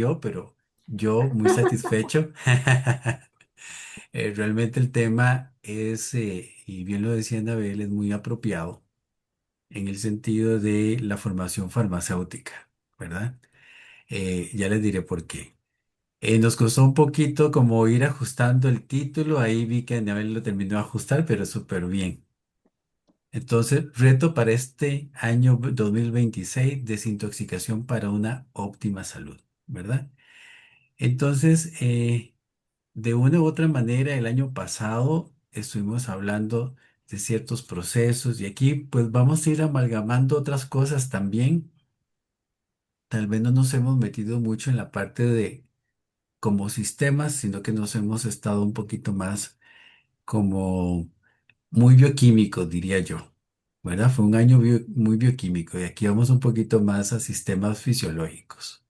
yo, pero yo muy satisfecho. Realmente el tema es, y bien lo decía Anabel, es muy apropiado en el sentido de la formación farmacéutica, ¿verdad? Ya les diré por qué. Nos costó un poquito como ir ajustando el título, ahí vi que Anabel lo terminó de ajustar, pero súper bien. Entonces, reto para este año 2026, desintoxicación para una óptima salud, ¿verdad? Entonces, de una u otra manera, el año pasado estuvimos hablando de ciertos procesos y aquí pues vamos a ir amalgamando otras cosas también. Tal vez no nos hemos metido mucho en la parte de como sistemas, sino que nos hemos estado un poquito más como muy bioquímicos, diría yo. ¿Verdad? Fue un año muy bioquímico y aquí vamos un poquito más a sistemas fisiológicos.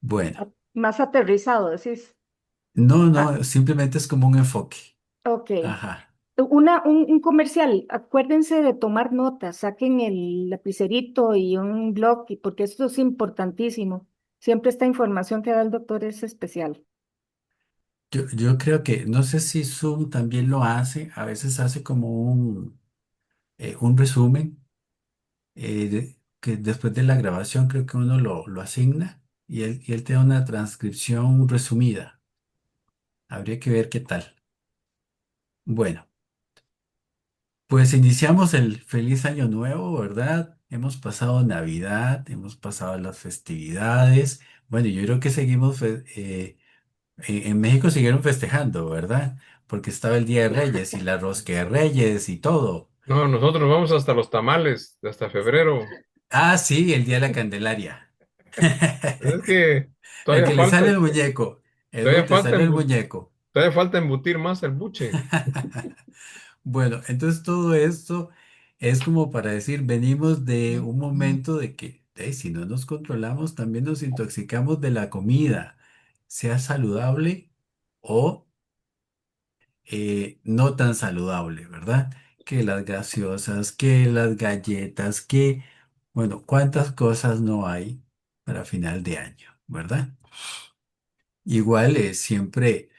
Bueno, Más aterrizado, decís. no, Ah, no, simplemente es como un enfoque. ok. Ajá. Un comercial, acuérdense de tomar notas, saquen el lapicerito y un blog, porque esto es importantísimo. Siempre esta información que da el doctor es especial. Yo creo que, no sé si Zoom también lo hace, a veces hace como un resumen que después de la grabación creo que uno lo asigna y él te da una transcripción resumida. Habría que ver qué tal. Bueno, pues iniciamos el feliz año nuevo, ¿verdad? Hemos pasado Navidad, hemos pasado las festividades. Bueno, yo creo que seguimos, en México siguieron festejando, ¿verdad? Porque estaba el Día de Reyes y la rosca de Reyes y todo. No, nosotros vamos hasta los tamales, hasta febrero. Ah, sí, el Día de la Candelaria. Es que El todavía que le falta, sale el muñeco. todavía Edwin, te falta sale el embu- muñeco. todavía falta embutir más el buche. Bueno, entonces todo esto es como para decir, venimos de un momento de que, si no nos controlamos, también nos intoxicamos de la comida, sea saludable o no tan saludable, ¿verdad? Que las gaseosas, que las galletas, que, bueno, cuántas cosas no hay para final de año, ¿verdad? Igual siempre,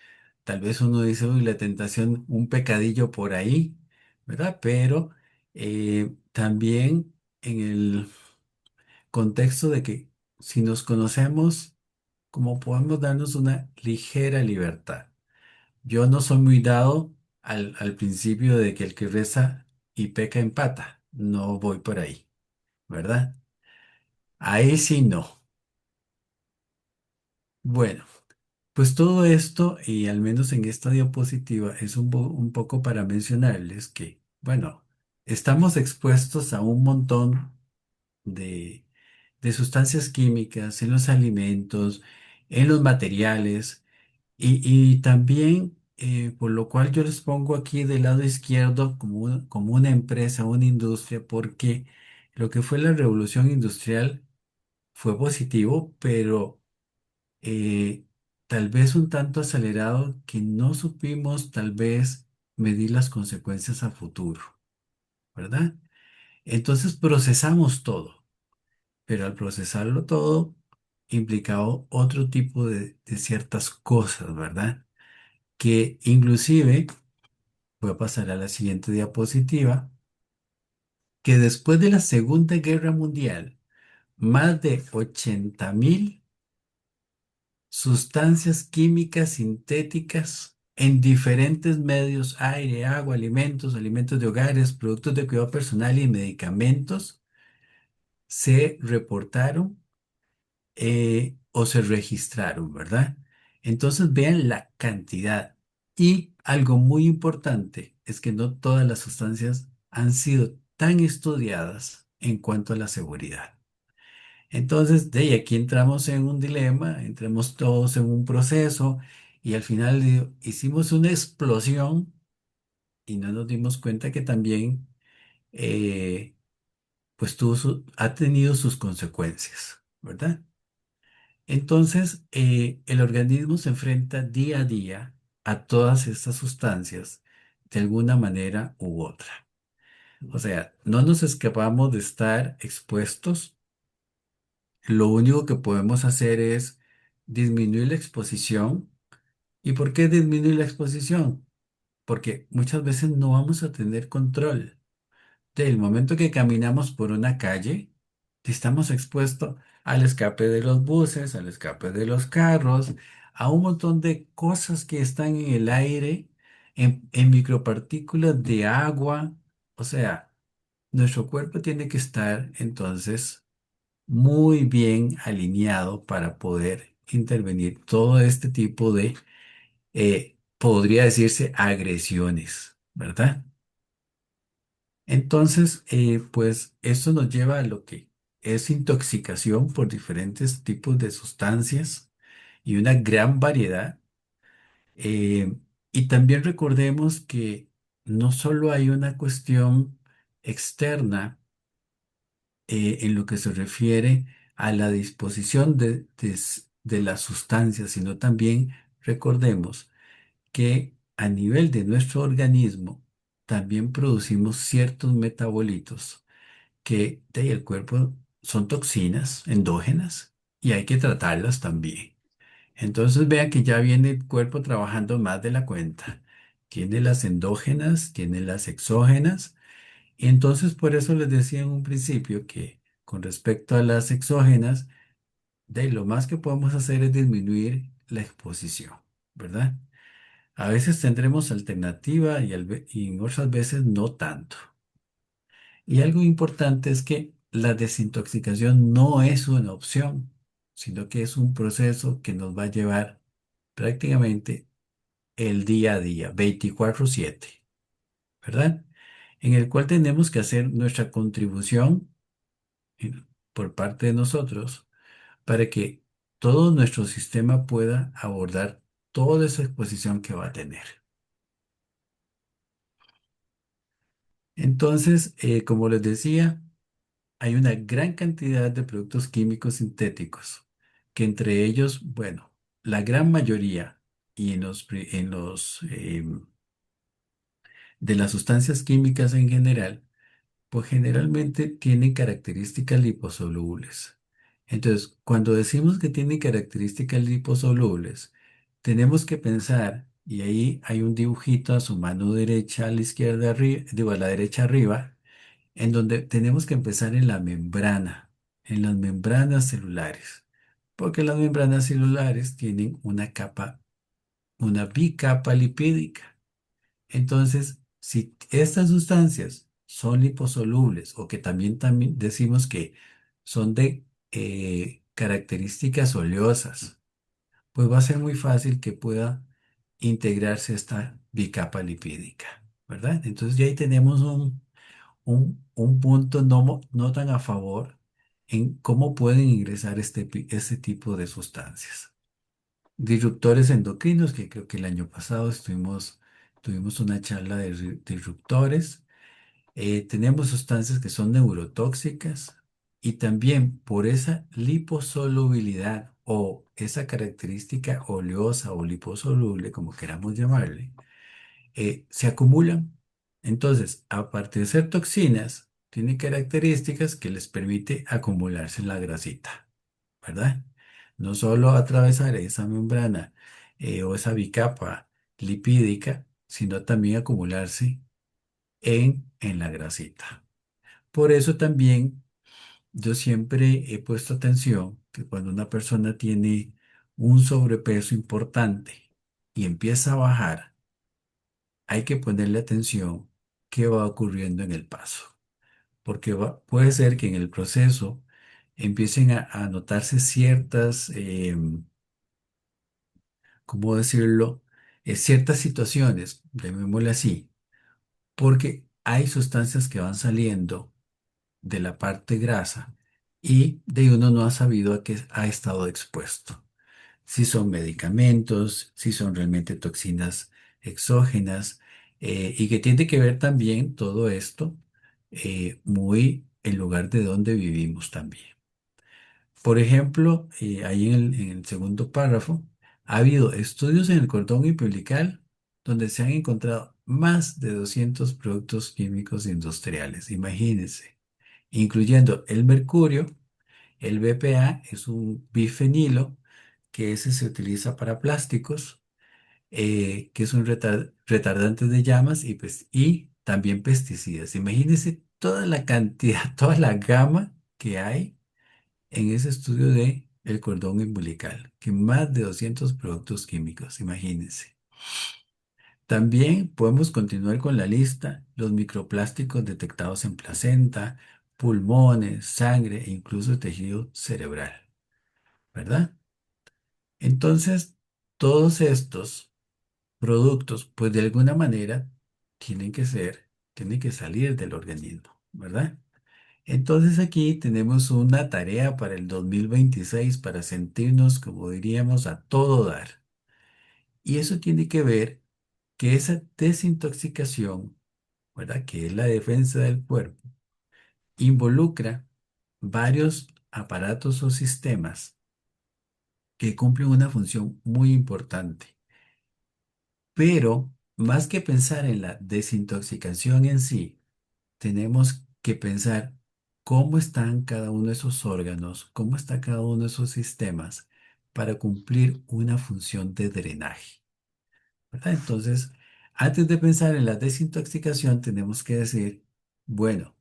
tal vez uno dice, uy, la tentación, un pecadillo por ahí, ¿verdad? Pero también en el contexto de que si nos conocemos, como podemos darnos una ligera libertad. Yo no soy muy dado al principio de que el que reza y peca empata. No voy por ahí, ¿verdad? Ahí sí no. Bueno. Pues todo esto, y al menos en esta diapositiva, es un poco para mencionarles que, bueno, estamos expuestos a un montón de, de sustancias químicas en los alimentos, en los materiales, y también, por lo cual yo les pongo aquí del lado izquierdo como una empresa, una industria, porque lo que fue la revolución industrial fue positivo, pero eh, tal vez un tanto acelerado que no supimos tal vez medir las consecuencias a futuro, ¿verdad? Entonces procesamos todo, pero al procesarlo todo implicaba otro tipo de ciertas cosas, ¿verdad? Que inclusive, voy a pasar a la siguiente diapositiva, que después de la Segunda Guerra Mundial, más de 80.000 sustancias químicas sintéticas en diferentes medios, aire, agua, alimentos, alimentos de hogares, productos de cuidado personal y medicamentos, se reportaron o se registraron, ¿verdad? Entonces vean la cantidad. Y algo muy importante es que no todas las sustancias han sido tan estudiadas en cuanto a la seguridad. Entonces, de ahí aquí entramos en un dilema, entramos todos en un proceso y al final hicimos una explosión y no nos dimos cuenta que también pues ha tenido sus consecuencias, ¿verdad? Entonces, el organismo se enfrenta día a día a todas estas sustancias de alguna manera u otra. O sea, no nos escapamos de estar expuestos. Lo único que podemos hacer es disminuir la exposición. ¿Y por qué disminuir la exposición? Porque muchas veces no vamos a tener control. Del momento que caminamos por una calle, estamos expuestos al escape de los buses, al escape de los carros, a un montón de cosas que están en el aire, en micropartículas de agua. O sea, nuestro cuerpo tiene que estar entonces muy bien alineado para poder intervenir todo este tipo de, podría decirse, agresiones, ¿verdad? Entonces, pues esto nos lleva a lo que es intoxicación por diferentes tipos de sustancias y una gran variedad. Eh, y también recordemos que no solo hay una cuestión externa en lo que se refiere a la disposición de las sustancias, sino también recordemos que a nivel de nuestro organismo también producimos ciertos metabolitos que de el cuerpo son toxinas endógenas y hay que tratarlas también. Entonces vean que ya viene el cuerpo trabajando más de la cuenta. Tiene las endógenas, tiene las exógenas, y entonces por eso les decía en un principio que con respecto a las exógenas, de lo más que podemos hacer es disminuir la exposición, ¿verdad? A veces tendremos alternativa y en otras veces no tanto. Y algo importante es que la desintoxicación no es una opción, sino que es un proceso que nos va a llevar prácticamente el día a día, 24/7, ¿verdad? En el cual tenemos que hacer nuestra contribución eh, por parte de nosotros para que todo nuestro sistema pueda abordar toda esa exposición que va a tener. Entonces, como les decía, hay una gran cantidad de productos químicos sintéticos, que entre ellos, bueno, la gran mayoría y de las sustancias químicas en general, pues generalmente tienen características liposolubles. Entonces, cuando decimos que tienen características liposolubles, tenemos que pensar, y ahí hay un dibujito a su mano derecha, a la izquierda arriba, digo, a la derecha arriba, en donde tenemos que empezar en la membrana, en las membranas celulares, porque las membranas celulares tienen una capa, una bicapa lipídica. Entonces, si estas sustancias son liposolubles o que también decimos que son de características oleosas, pues va a ser muy fácil que pueda integrarse esta bicapa lipídica, ¿verdad? Entonces ya ahí tenemos un punto no tan a favor en cómo pueden ingresar este tipo de sustancias. Disruptores endocrinos, que creo que el año pasado tuvimos una charla de disruptores. Tenemos sustancias que son neurotóxicas y también por esa liposolubilidad o esa característica oleosa o liposoluble, como queramos llamarle, se acumulan. Entonces, aparte de ser toxinas, tiene características que les permite acumularse en la grasita, ¿verdad? No solo atravesar esa membrana o esa bicapa lipídica, sino también acumularse en la grasita. Por eso también yo siempre he puesto atención que cuando una persona tiene un sobrepeso importante y empieza a bajar, hay que ponerle atención qué va ocurriendo en el paso, porque puede ser que en el proceso empiecen a notarse ciertas, ¿cómo decirlo? Ciertas situaciones, llamémosle así, porque hay sustancias que van saliendo de la parte grasa y de uno no ha sabido a qué ha estado expuesto. Si son medicamentos, si son realmente toxinas exógenas, y que tiene que ver también todo esto muy el lugar de donde vivimos también. Por ejemplo, ahí en el segundo párrafo, ha habido estudios en el cordón umbilical donde se han encontrado más de 200 productos químicos industriales, imagínense, incluyendo el mercurio, el BPA, es un bifenilo, que ese se utiliza para plásticos, que es un retardante de llamas y también pesticidas. Imagínense toda la cantidad, toda la gama que hay en ese estudio de el cordón umbilical, que más de 200 productos químicos, imagínense. También podemos continuar con la lista, los microplásticos detectados en placenta, pulmones, sangre e incluso tejido cerebral, ¿verdad? Entonces, todos estos productos, pues de alguna manera, tienen que salir del organismo, ¿verdad? Entonces aquí tenemos una tarea para el 2026 para sentirnos, como diríamos, a todo dar. Y eso tiene que ver que esa desintoxicación, ¿verdad? Que es la defensa del cuerpo, involucra varios aparatos o sistemas que cumplen una función muy importante. Pero más que pensar en la desintoxicación en sí, tenemos que pensar cómo están cada uno de esos órganos, cómo está cada uno de esos sistemas para cumplir una función de drenaje, ¿verdad? Entonces, antes de pensar en la desintoxicación, tenemos que decir, bueno,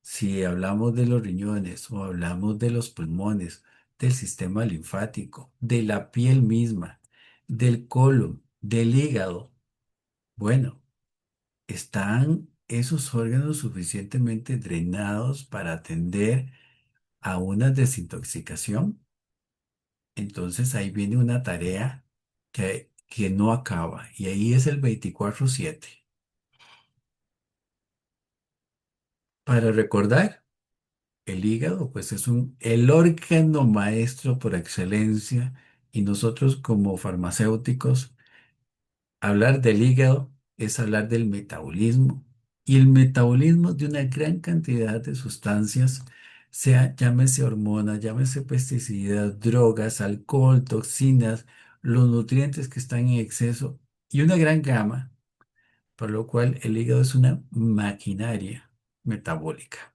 si hablamos de los riñones o hablamos de los pulmones, del sistema linfático, de la piel misma, del colon, del hígado, bueno, ¿están esos órganos suficientemente drenados para atender a una desintoxicación? Entonces ahí viene una tarea que no acaba y ahí es el 24/7. Para recordar, el hígado pues es el órgano maestro por excelencia y nosotros como farmacéuticos hablar del hígado es hablar del metabolismo y el metabolismo de una gran cantidad de sustancias, sea llámese hormonas, llámese pesticidas, drogas, alcohol, toxinas, los nutrientes que están en exceso y una gran gama, por lo cual el hígado es una maquinaria metabólica.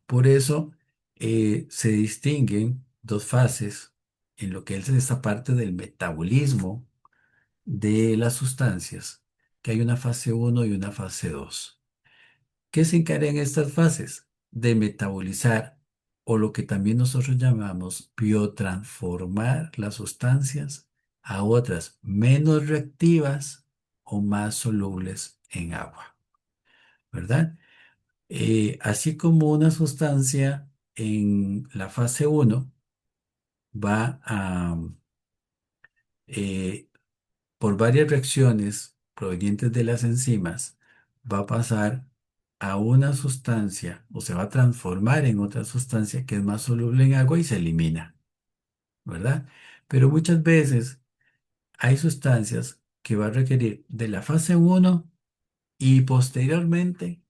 Por eso se distinguen dos fases en lo que es esta parte del metabolismo de las sustancias, que hay una fase uno y una fase 2. ¿Qué se encargan estas fases? De metabolizar o lo que también nosotros llamamos biotransformar las sustancias a otras menos reactivas o más solubles en agua, ¿verdad? Así como una sustancia en la fase uno va a eh, por varias reacciones provenientes de las enzimas, va a pasar a una sustancia o se va a transformar en otra sustancia que es más soluble en agua y se elimina, ¿verdad? Pero muchas veces hay sustancias que va a requerir de la fase uno y posteriormente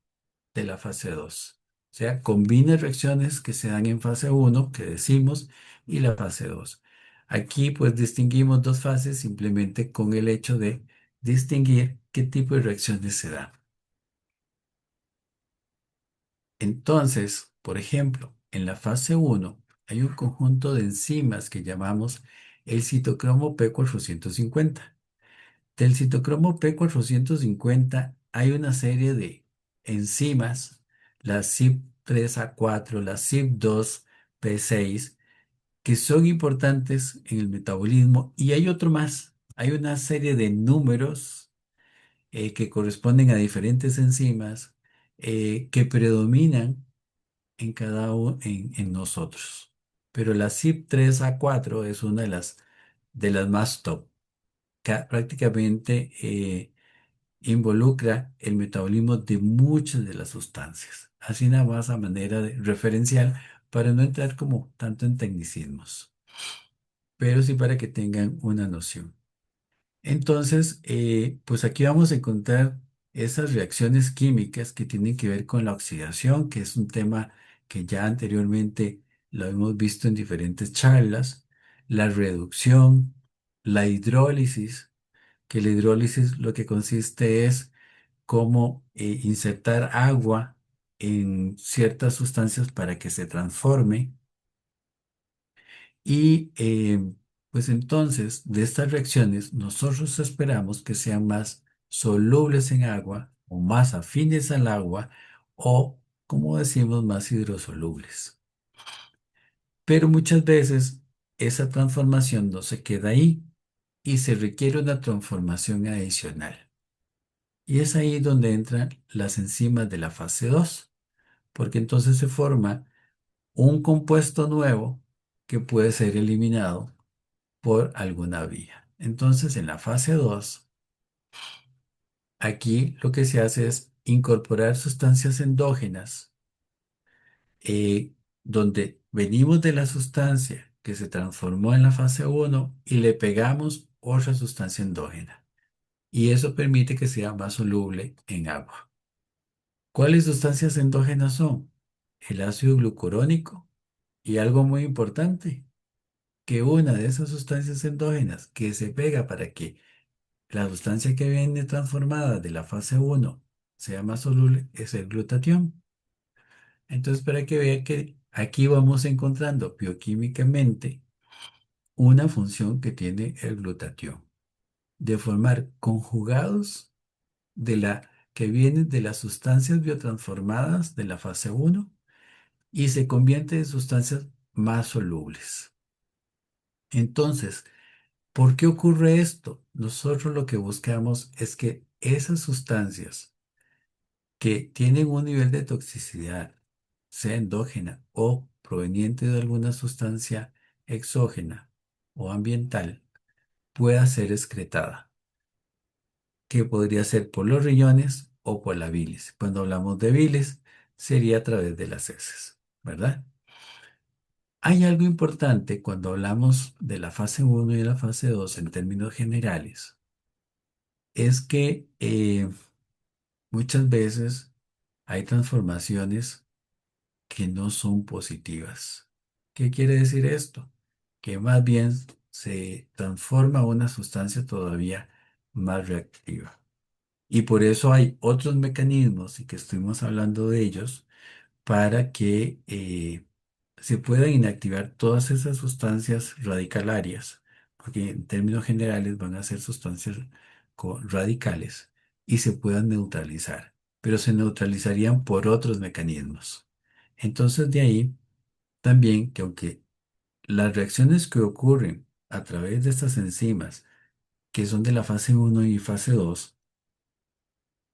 de la fase 2. O sea, combina reacciones que se dan en fase uno que decimos, y la fase 2. Aquí pues distinguimos dos fases simplemente con el hecho de distinguir qué tipo de reacciones se dan. Entonces, por ejemplo, en la fase uno hay un conjunto de enzimas que llamamos el citocromo P450. Del citocromo P450 hay una serie de enzimas, la CYP3A4, la CYP2P6, que son importantes en el metabolismo y hay otro más. Hay una serie de números que corresponden a diferentes enzimas que predominan en en nosotros. Pero la CYP3A4 es una de las más top. Prácticamente involucra el metabolismo de muchas de las sustancias. Así nada más a manera de referencial para no entrar como tanto en tecnicismos, pero sí para que tengan una noción. Entonces, pues aquí vamos a encontrar esas reacciones químicas que tienen que ver con la oxidación, que es un tema que ya anteriormente lo hemos visto en diferentes charlas, la reducción, la hidrólisis, que la hidrólisis lo que consiste es cómo insertar agua en ciertas sustancias para que se transforme Y pues entonces, de estas reacciones, nosotros esperamos que sean más solubles en agua o más afines al agua o, como decimos, más hidrosolubles. Pero muchas veces esa transformación no se queda ahí y se requiere una transformación adicional. Y es ahí donde entran las enzimas de la fase 2, porque entonces se forma un compuesto nuevo que puede ser eliminado por alguna vía. Entonces, en la fase 2, aquí lo que se hace es incorporar sustancias endógenas, eh, donde venimos de la sustancia que se transformó en la fase 1 y le pegamos otra sustancia endógena. Y eso permite que sea más soluble en agua. ¿Cuáles sustancias endógenas son? El ácido glucurónico y algo muy importante, que una de esas sustancias endógenas que se pega para que la sustancia que viene transformada de la fase 1 sea más soluble es el glutatión. Entonces, para que vea que aquí vamos encontrando bioquímicamente una función que tiene el glutatión, de formar conjugados de la que vienen de las sustancias biotransformadas de la fase 1 y se convierte en sustancias más solubles. Entonces, ¿por qué ocurre esto? Nosotros lo que buscamos es que esas sustancias que tienen un nivel de toxicidad, sea endógena o proveniente de alguna sustancia exógena o ambiental, pueda ser excretada, que podría ser por los riñones o por la bilis. Cuando hablamos de bilis, sería a través de las heces, ¿verdad? Hay algo importante cuando hablamos de la fase 1 y la fase 2 en términos generales, es que muchas veces hay transformaciones que no son positivas. ¿Qué quiere decir esto? Que más bien se transforma una sustancia todavía más reactiva. Y por eso hay otros mecanismos, y que estuvimos hablando de ellos, para que se puedan inactivar todas esas sustancias radicalarias, porque en términos generales van a ser sustancias radicales y se puedan neutralizar, pero se neutralizarían por otros mecanismos. Entonces de ahí también que aunque las reacciones que ocurren a través de estas enzimas, que son de la fase 1 y fase 2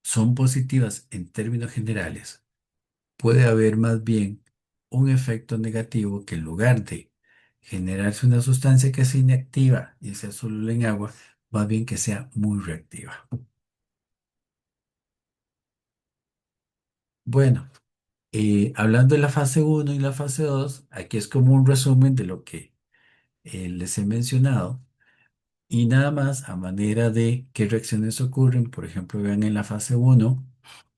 son positivas en términos generales, puede haber más bien un efecto negativo que en lugar de generarse una sustancia que sea inactiva y sea soluble en agua, más bien que sea muy reactiva. Bueno, hablando de la fase 1 y la fase 2, aquí es como un resumen de lo que les he mencionado. Y nada más a manera de qué reacciones ocurren, por ejemplo, vean en la fase 1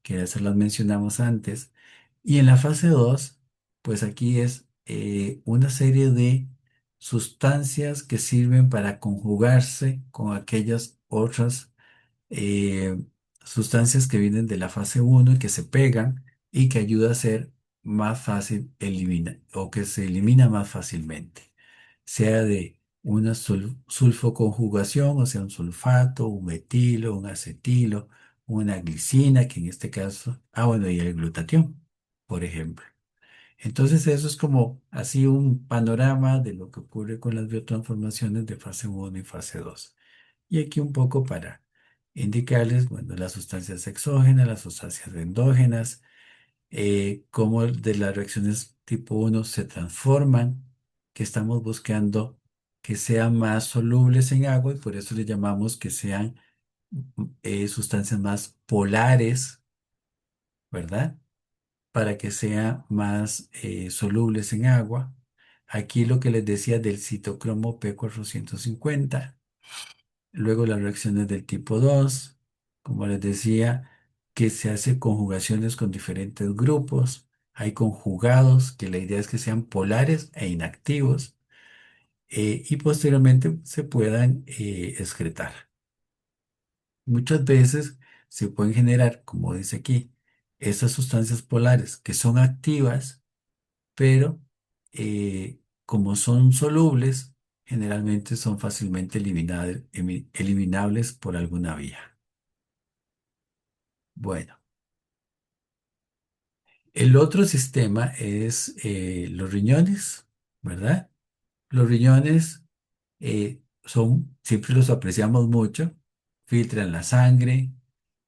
que esas las mencionamos antes, y en la fase 2 pues aquí es una serie de sustancias que sirven para conjugarse con aquellas otras eh, sustancias que vienen de la fase 1 y que se pegan y que ayuda a ser más fácil eliminar o que se elimina más fácilmente, sea de una sulfoconjugación, o sea, un sulfato, un metilo, un acetilo, una glicina, que en este caso, bueno, y el glutatión, por ejemplo. Entonces, eso es como así un panorama de lo que ocurre con las biotransformaciones de fase 1 y fase 2. Y aquí un poco para indicarles, bueno, las sustancias exógenas, las sustancias endógenas, cómo de las reacciones tipo 1 se transforman, que estamos buscando que sean más solubles en agua y por eso le llamamos que sean sustancias más polares, ¿verdad? Para que sean más solubles en agua. Aquí lo que les decía del citocromo P450. Luego las reacciones del tipo 2, como les decía, que se hace conjugaciones con diferentes grupos. Hay conjugados, que la idea es que sean polares e inactivos, y posteriormente se puedan excretar. Muchas veces se pueden generar, como dice aquí, estas sustancias polares que son activas, pero como son solubles, generalmente son fácilmente eliminables por alguna vía. Bueno, el otro sistema es los riñones, ¿verdad? Los riñones siempre los apreciamos mucho, filtran la sangre,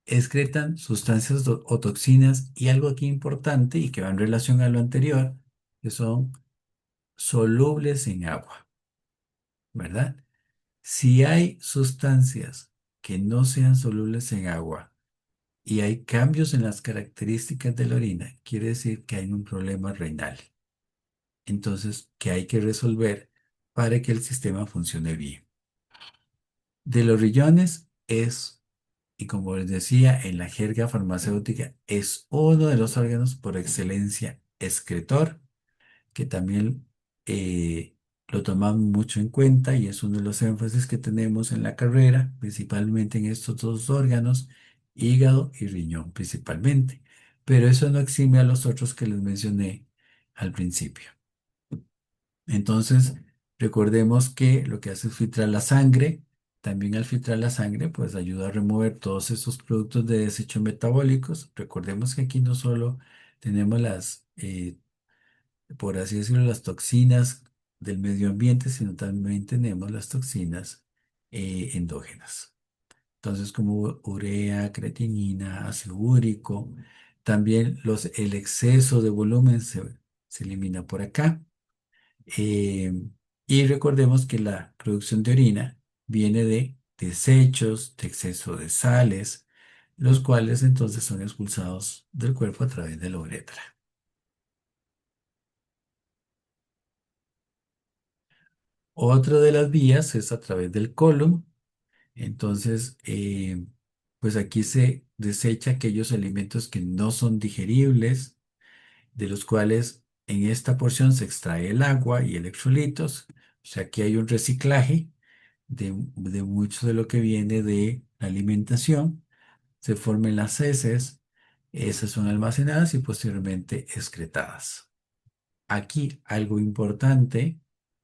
excretan sustancias o toxinas y algo aquí importante y que va en relación a lo anterior, que son solubles en agua, ¿verdad? Si hay sustancias que no sean solubles en agua y hay cambios en las características de la orina, quiere decir que hay un problema renal. Entonces, que hay que resolver para que el sistema funcione bien. De los riñones es, y como les decía, en la jerga farmacéutica, es uno de los órganos por excelencia excretor, que también lo tomamos mucho en cuenta y es uno de los énfasis que tenemos en la carrera, principalmente en estos dos órganos, hígado y riñón principalmente. Pero eso no exime a los otros que les mencioné al principio. Entonces, recordemos que lo que hace es filtrar la sangre. También al filtrar la sangre, pues ayuda a remover todos esos productos de desecho metabólicos. Recordemos que aquí no solo tenemos por así decirlo, las toxinas del medio ambiente, sino también tenemos las toxinas endógenas. Entonces, como urea, creatinina, ácido úrico, también el exceso de volumen se elimina por acá. Eh, y recordemos que la producción de orina viene de desechos, de exceso de sales, los cuales entonces son expulsados del cuerpo a través de la uretra. Otra de las vías es a través del colon. Entonces, pues aquí se desecha aquellos alimentos que no son digeribles, de los cuales en esta porción se extrae el agua y electrolitos. O sea, aquí hay un reciclaje de mucho de lo que viene de la alimentación. Se forman las heces, esas son almacenadas y posteriormente excretadas. Aquí algo importante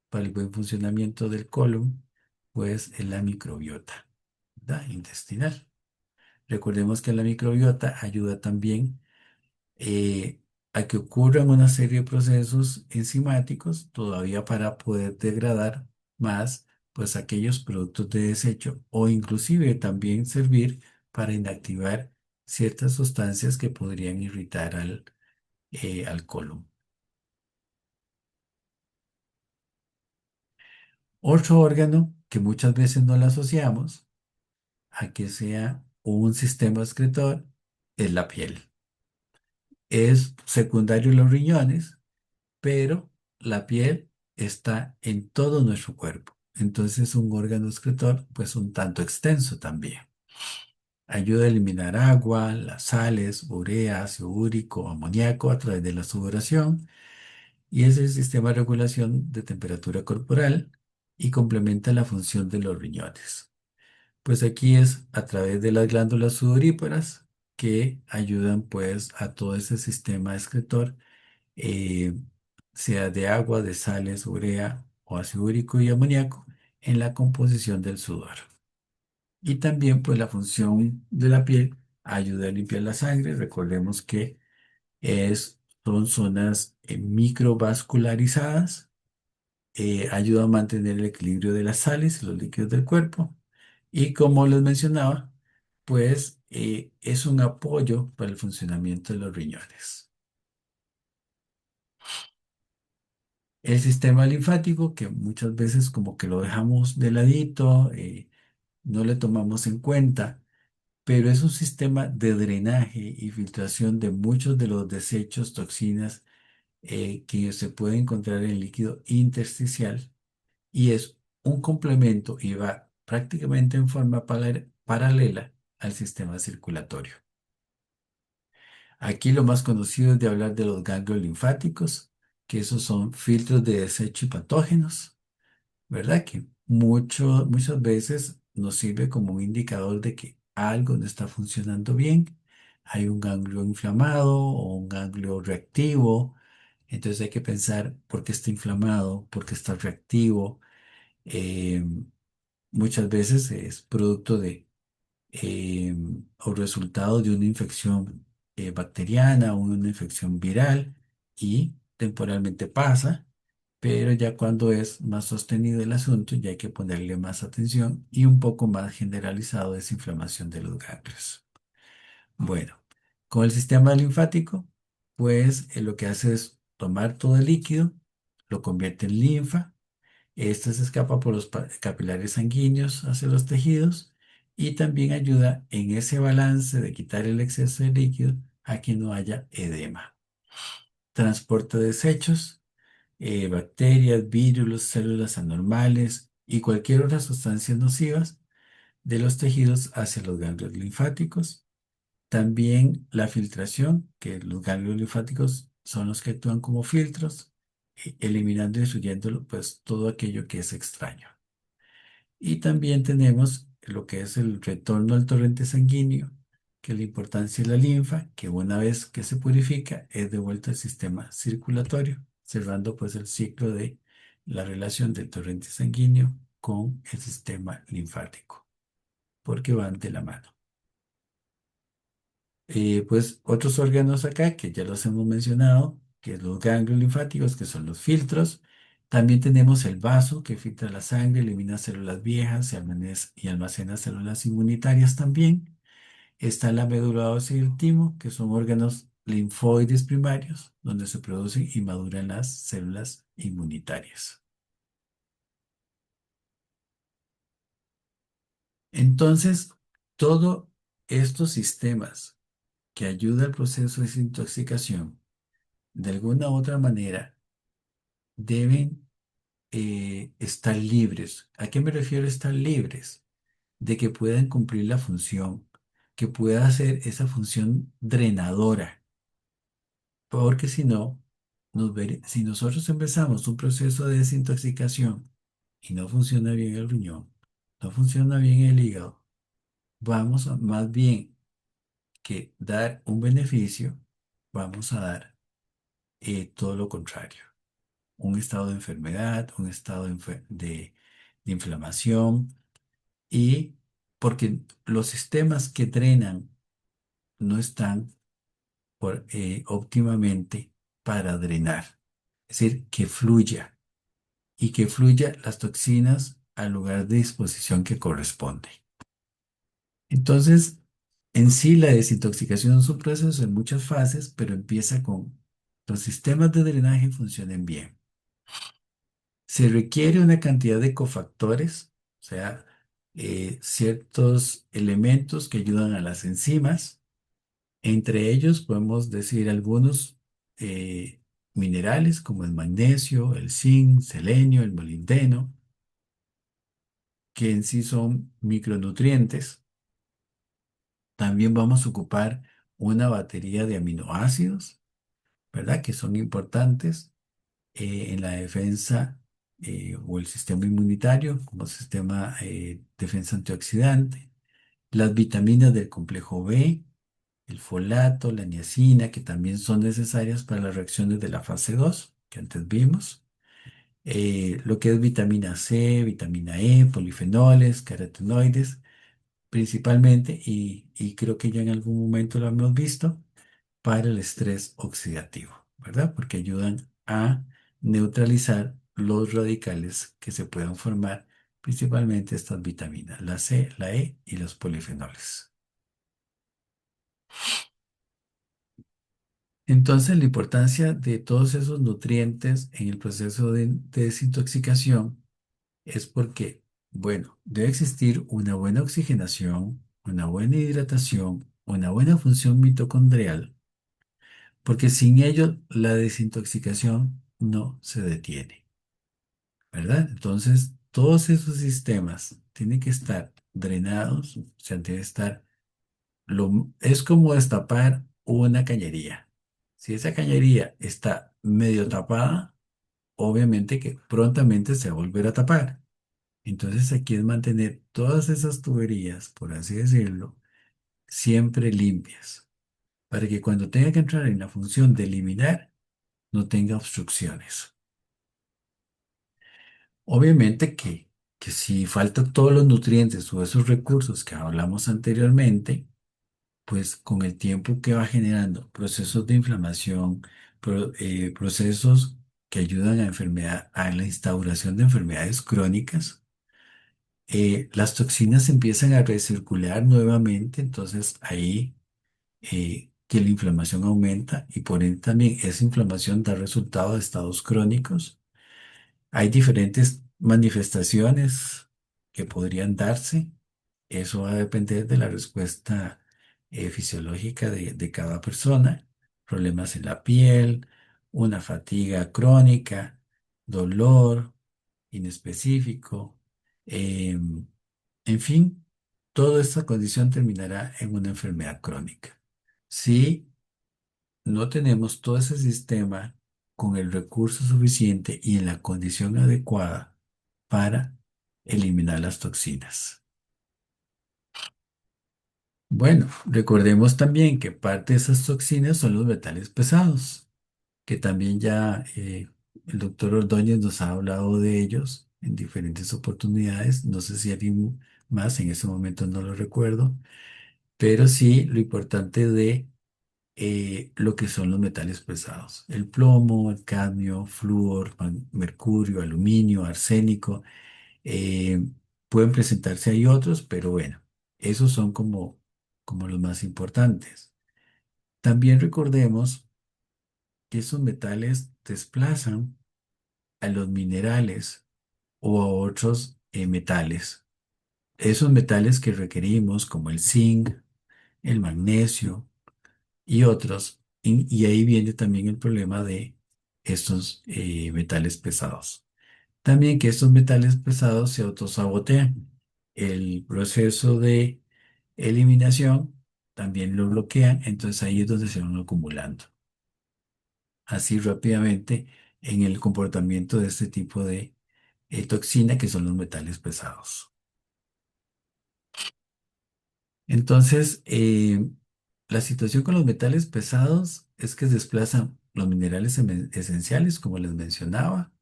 para el buen funcionamiento del colon, pues es la microbiota, ¿verdad? Intestinal. Recordemos que la microbiota ayuda también eh, a que ocurran una serie de procesos enzimáticos todavía para poder degradar más pues aquellos productos de desecho o inclusive también servir para inactivar ciertas sustancias que podrían irritar al colon. Otro órgano que muchas veces no lo asociamos a que sea un sistema excretor es la piel. Es secundario a los riñones, pero la piel está en todo nuestro cuerpo. Entonces es un órgano excretor pues un tanto extenso también. Ayuda a eliminar agua, las sales, urea, ácido úrico, amoníaco a través de la sudoración y es el sistema de regulación de temperatura corporal y complementa la función de los riñones. Pues aquí es a través de las glándulas sudoríparas que ayudan pues a todo ese sistema excretor, eh, sea de agua, de sales, urea o ácido úrico y amoníaco en la composición del sudor. Y también pues la función de la piel ayuda a limpiar la sangre. Recordemos que son zonas microvascularizadas, ayuda a mantener el equilibrio de las sales y los líquidos del cuerpo. Y como les mencionaba, pues es un apoyo para el funcionamiento de los riñones. El sistema linfático, que muchas veces como que lo dejamos de ladito, no le tomamos en cuenta, pero es un sistema de drenaje y filtración de muchos de los desechos, toxinas que se pueden encontrar en el líquido intersticial y es un complemento y va prácticamente en forma paralela al sistema circulatorio. Aquí lo más conocido es de hablar de los ganglios linfáticos, que esos son filtros de desecho y patógenos, ¿verdad? Que muchas veces nos sirve como un indicador de que algo no está funcionando bien. Hay un ganglio inflamado o un ganglio reactivo. Entonces hay que pensar por qué está inflamado, por qué está reactivo. Eh, Muchas veces es producto de o resultado de una infección bacteriana o una infección viral y temporalmente pasa, pero ya cuando es más sostenido el asunto ya hay que ponerle más atención y un poco más generalizado es inflamación de los ganglios. Bueno, con el sistema linfático, pues lo que hace es tomar todo el líquido, lo convierte en linfa. Esta se escapa por los capilares sanguíneos hacia los tejidos y también ayuda en ese balance de quitar el exceso de líquido a que no haya edema. Transporta desechos, bacterias, virus, células anormales y cualquier otra sustancias nocivas de los tejidos hacia los ganglios linfáticos. También la filtración, que los ganglios linfáticos son los que actúan como filtros, eliminando y destruyendo pues todo aquello que es extraño. Y también tenemos lo que es el retorno al torrente sanguíneo, que es la importancia de la linfa, que una vez que se purifica es devuelta al sistema circulatorio, cerrando pues el ciclo de la relación del torrente sanguíneo con el sistema linfático, porque van de la mano. Pues otros órganos acá que ya los hemos mencionado, que es los ganglios linfáticos, que son los filtros. También tenemos el vaso que filtra la sangre, elimina células viejas y almacena células inmunitarias también. Está la médula ósea y el timo, que son órganos linfoides primarios, donde se producen y maduran las células inmunitarias. Entonces, todos estos sistemas que ayudan al proceso de desintoxicación, de alguna u otra manera, deben estar libres. ¿A qué me refiero estar libres? De que puedan cumplir la función, que pueda hacer esa función drenadora, porque si no, si nosotros empezamos un proceso de desintoxicación y no funciona bien el riñón, no funciona bien el hígado, vamos a más bien que dar un beneficio, vamos a dar todo lo contrario. Un estado de enfermedad, un estado de inflamación y porque los sistemas que drenan no están óptimamente para drenar. Es decir, que fluya y que fluya las toxinas al lugar de disposición que corresponde. Entonces, en sí la desintoxicación es un proceso en muchas fases, pero empieza con los sistemas de drenaje funcionen bien. Se requiere una cantidad de cofactores, o sea, ciertos elementos que ayudan a las enzimas. Entre ellos podemos decir algunos eh, minerales como el magnesio, el zinc, selenio, el molibdeno, que en sí son micronutrientes. También vamos a ocupar una batería de aminoácidos, ¿verdad? Que son importantes en la defensa o el sistema inmunitario, como sistema defensa antioxidante, las vitaminas del complejo B, el folato, la niacina, que también son necesarias para las reacciones de la fase 2 que antes vimos, lo que es vitamina C, vitamina E, polifenoles, carotenoides, principalmente, y creo que ya en algún momento lo hemos visto, para el estrés oxidativo, ¿verdad? Porque ayudan a neutralizar los radicales que se puedan formar, principalmente estas vitaminas, la C, la E y los polifenoles. Entonces, la importancia de todos esos nutrientes en el proceso de desintoxicación es porque, bueno, debe existir una buena oxigenación, una buena hidratación, una buena función mitocondrial, porque sin ello la desintoxicación no se detiene, ¿verdad? Entonces, todos esos sistemas tienen que estar drenados, o sea, debe estar, es como destapar una cañería. Si esa cañería está medio tapada, obviamente que prontamente se va a volver a tapar. Entonces aquí es mantener todas esas tuberías, por así decirlo, siempre limpias, para que cuando tenga que entrar en la función de eliminar, no tenga obstrucciones. Obviamente que si faltan todos los nutrientes o esos recursos que hablamos anteriormente, pues con el tiempo que va generando procesos de inflamación, procesos que ayudan a a la instauración de enfermedades crónicas, las toxinas empiezan a recircular nuevamente, entonces ahí que la inflamación aumenta y por ende también esa inflamación da resultado de estados crónicos. Hay diferentes manifestaciones que podrían darse. Eso va a depender de la respuesta fisiológica de cada persona. Problemas en la piel, una fatiga crónica, dolor inespecífico. En fin, toda esta condición terminará en una enfermedad crónica. Si no tenemos todo ese sistema con el recurso suficiente y en la condición adecuada para eliminar las toxinas. Bueno, recordemos también que parte de esas toxinas son los metales pesados, que también ya el doctor Ordóñez nos ha hablado de ellos en diferentes oportunidades. No sé si alguien más, en ese momento no lo recuerdo, pero sí lo importante de lo que son los metales pesados. El plomo, el cadmio, flúor, mercurio, aluminio, arsénico. eh, Pueden presentarse hay otros, pero bueno, esos son como los más importantes. También recordemos que esos metales desplazan a los minerales o a otros metales. Esos metales que requerimos, como el zinc, el magnesio, y otros. Y ahí viene también el problema de estos metales pesados. También que estos metales pesados se autosabotean. El proceso de eliminación también lo bloquean, entonces ahí es donde se van acumulando. Así rápidamente en el comportamiento de este tipo de toxina que son los metales pesados. Entonces, la situación con los metales pesados es que desplazan los minerales esenciales, como les mencionaba,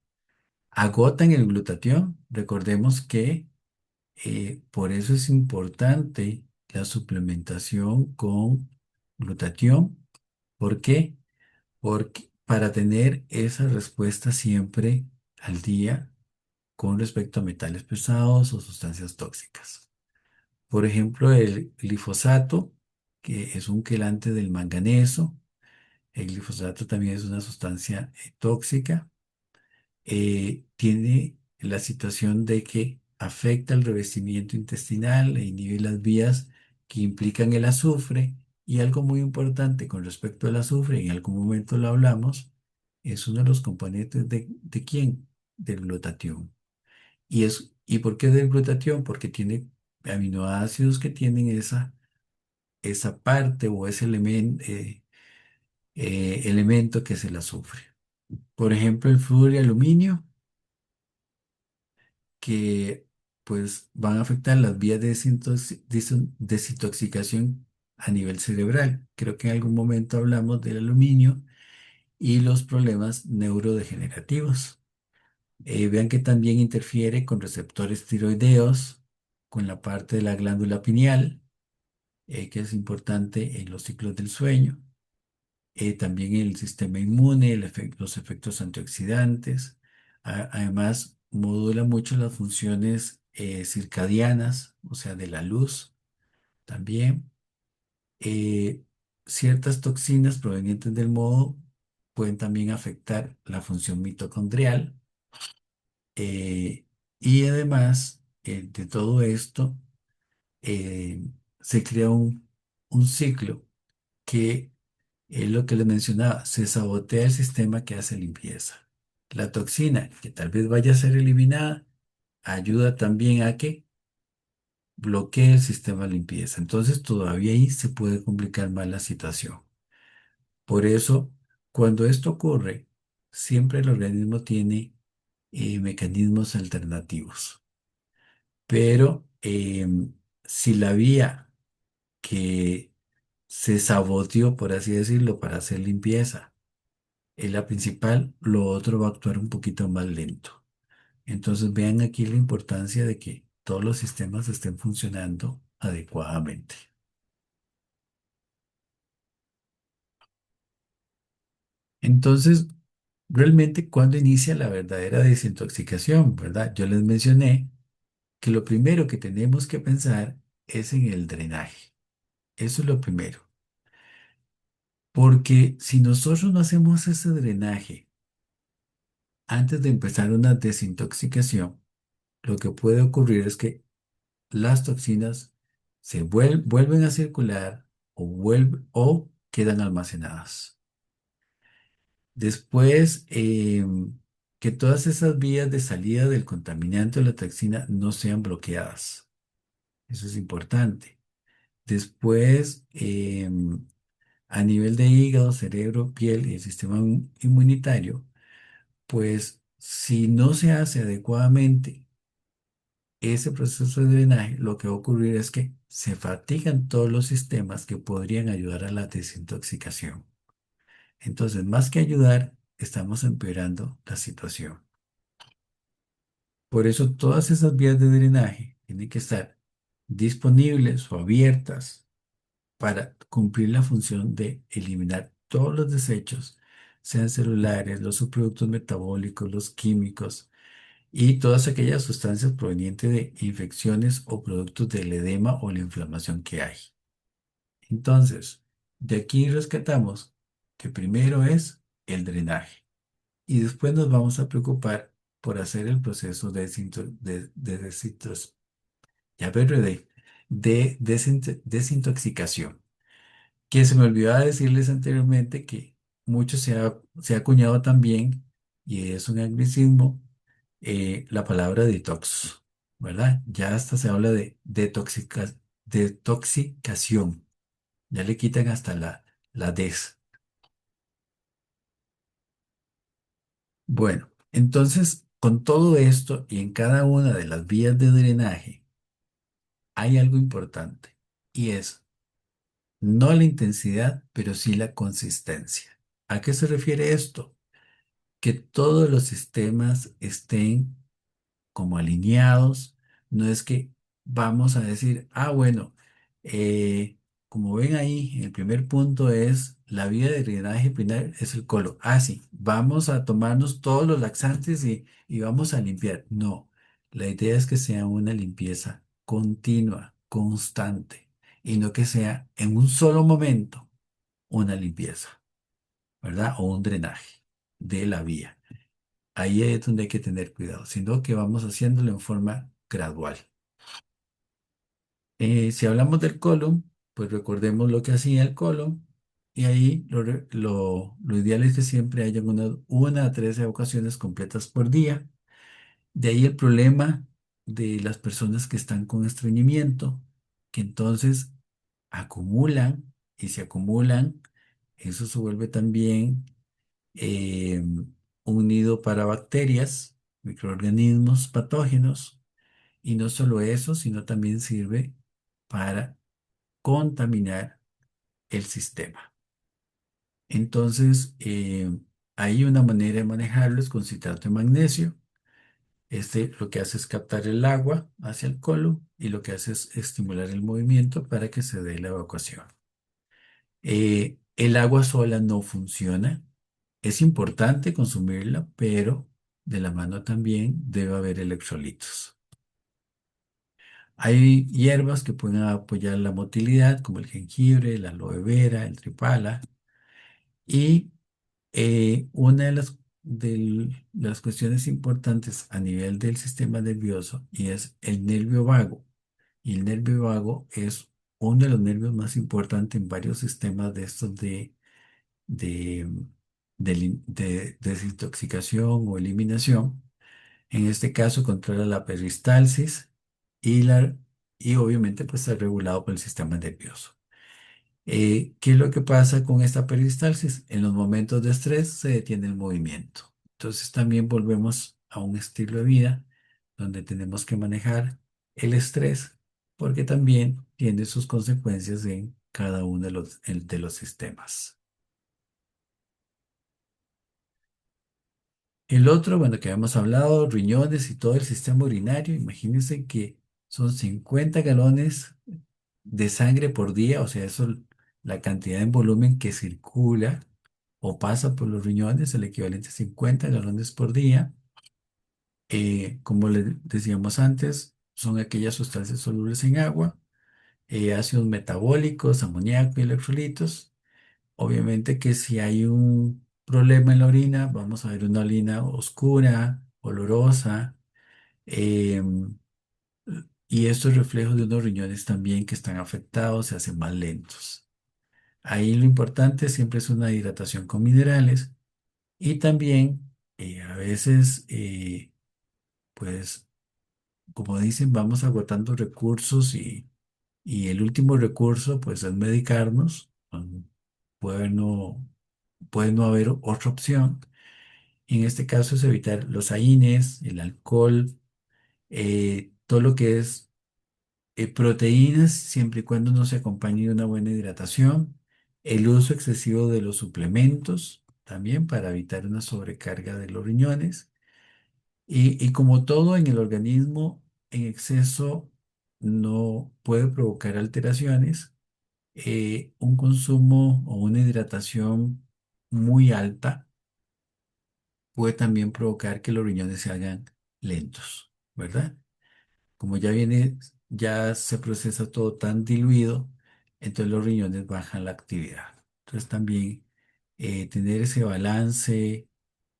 agotan el glutatión. Recordemos que por eso es importante la suplementación con glutatión. ¿Por qué? Porque para tener esa respuesta siempre al día con respecto a metales pesados o sustancias tóxicas. Por ejemplo, el glifosato, que es un quelante del manganeso. El glifosato también es una sustancia tóxica. Tiene la situación de que afecta el revestimiento intestinal e inhibe las vías que implican el azufre. Y algo muy importante con respecto al azufre, en algún momento lo hablamos, es uno de los componentes ¿de quién? Del glutatión. ¿Y por qué del glutatión? Porque tiene aminoácidos que tienen esa parte o ese elemento que es el azufre. Por ejemplo, el flúor y aluminio, que pues van a afectar las vías de desintoxicación a nivel cerebral. Creo que en algún momento hablamos del aluminio y los problemas neurodegenerativos. Vean que también interfiere con receptores tiroideos, con la parte de la glándula pineal, que es importante en los ciclos del sueño. También el sistema inmune, los efectos antioxidantes. Además, modula mucho las funciones circadianas, o sea, de la luz también. Eh, Ciertas toxinas provenientes del moho pueden también afectar la función mitocondrial. eh, y además de todo esto, eh, se crea un ciclo que es lo que les mencionaba, se sabotea el sistema que hace limpieza. La toxina, que tal vez vaya a ser eliminada, ayuda también a que bloquee el sistema de limpieza. Entonces todavía ahí se puede complicar más la situación. Por eso, cuando esto ocurre, siempre el organismo tiene mecanismos alternativos. Pero si la vía que se saboteó, por así decirlo, para hacer limpieza, la principal, lo otro va a actuar un poquito más lento. Entonces vean aquí la importancia de que todos los sistemas estén funcionando adecuadamente. Entonces, realmente, ¿cuándo inicia la verdadera desintoxicación, verdad? Yo les mencioné que lo primero que tenemos que pensar es en el drenaje. Eso es lo primero. Porque si nosotros no hacemos ese drenaje antes de empezar una desintoxicación, lo que puede ocurrir es que las toxinas vuelven a circular o quedan almacenadas. Después, que todas esas vías de salida del contaminante o la toxina no sean bloqueadas. Eso es importante. Después, a nivel de hígado, cerebro, piel y el sistema inmunitario, pues si no se hace adecuadamente ese proceso de drenaje, lo que va a ocurrir es que se fatigan todos los sistemas que podrían ayudar a la desintoxicación. Entonces, más que ayudar, estamos empeorando la situación. Por eso, todas esas vías de drenaje tienen que estar disponibles o abiertas para cumplir la función de eliminar todos los desechos, sean celulares, los subproductos metabólicos, los químicos y todas aquellas sustancias provenientes de infecciones o productos del edema o la inflamación que hay. Entonces, de aquí rescatamos que primero es el drenaje y después nos vamos a preocupar por hacer el proceso ya me enredé, desintoxicación. Que se me olvidaba decirles anteriormente que mucho se ha acuñado también, y es un anglicismo, la palabra detox, ¿verdad? Ya hasta se habla de detoxicación. Ya le quitan hasta la des. Bueno, entonces, con todo esto y en cada una de las vías de drenaje, hay algo importante, y es no la intensidad, pero sí la consistencia. ¿A qué se refiere esto? Que todos los sistemas estén como alineados. No es que vamos a decir, bueno, como ven ahí, el primer punto es la vía de drenaje primario es el colon. Sí, vamos a tomarnos todos los laxantes y vamos a limpiar. No, la idea es que sea una limpieza continua, constante, y no que sea en un solo momento una limpieza, ¿verdad? O un drenaje de la vía. Ahí es donde hay que tener cuidado, sino que vamos haciéndolo en forma gradual. Si hablamos del colon, pues recordemos lo que hacía el colon y ahí lo ideal es que siempre haya una a tres evacuaciones completas por día. De ahí el problema de las personas que están con estreñimiento, que entonces acumulan y se acumulan, eso se vuelve también eh, un nido para bacterias, microorganismos patógenos, y no solo eso, sino también sirve para contaminar el sistema. Entonces, hay una manera de manejarlo es con citrato de magnesio. Este lo que hace es captar el agua hacia el colon y lo que hace es estimular el movimiento para que se dé la evacuación. El agua sola no funciona. Es importante consumirla, pero de la mano también debe haber electrolitos. Hay hierbas que pueden apoyar la motilidad, como el jengibre, la aloe vera, el tripala. Y una de las cuestiones importantes a nivel del sistema nervioso y es el nervio vago. Y el nervio vago es uno de los nervios más importantes en varios sistemas de estos de, de desintoxicación o eliminación. En este caso, controla la peristalsis y, y obviamente pues está regulado por el sistema nervioso. ¿Qué es lo que pasa con esta peristalsis? En los momentos de estrés se detiene el movimiento. Entonces también volvemos a un estilo de vida donde tenemos que manejar el estrés porque también tiene sus consecuencias en cada uno de los sistemas. El otro, bueno, que habíamos hablado, riñones y todo el sistema urinario. Imagínense que son 50 galones de sangre por día, o sea, eso, la cantidad en volumen que circula o pasa por los riñones, el equivalente a 50 galones por día. Como le decíamos antes, son aquellas sustancias solubles en agua, ácidos metabólicos, amoníaco y electrolitos. Obviamente que si hay un problema en la orina, vamos a ver una orina oscura, olorosa, em, y esto es reflejo de unos riñones también que están afectados, se hacen más lentos. Ahí lo importante siempre es una hidratación con minerales y también a veces, pues, como dicen, vamos agotando recursos y el último recurso, pues, es medicarnos. Puede no, puede no haber otra opción. En este caso es evitar los AINES, el alcohol, todo lo que es proteínas, siempre y cuando no se acompañe de una buena hidratación. El uso excesivo de los suplementos, también para evitar una sobrecarga de los riñones. Y como todo en el organismo, en exceso no puede provocar alteraciones. Un consumo o una hidratación muy alta puede también provocar que los riñones se hagan lentos, ¿verdad? Como ya viene, ya se procesa todo tan diluido, entonces los riñones bajan la actividad. Entonces también tener ese balance,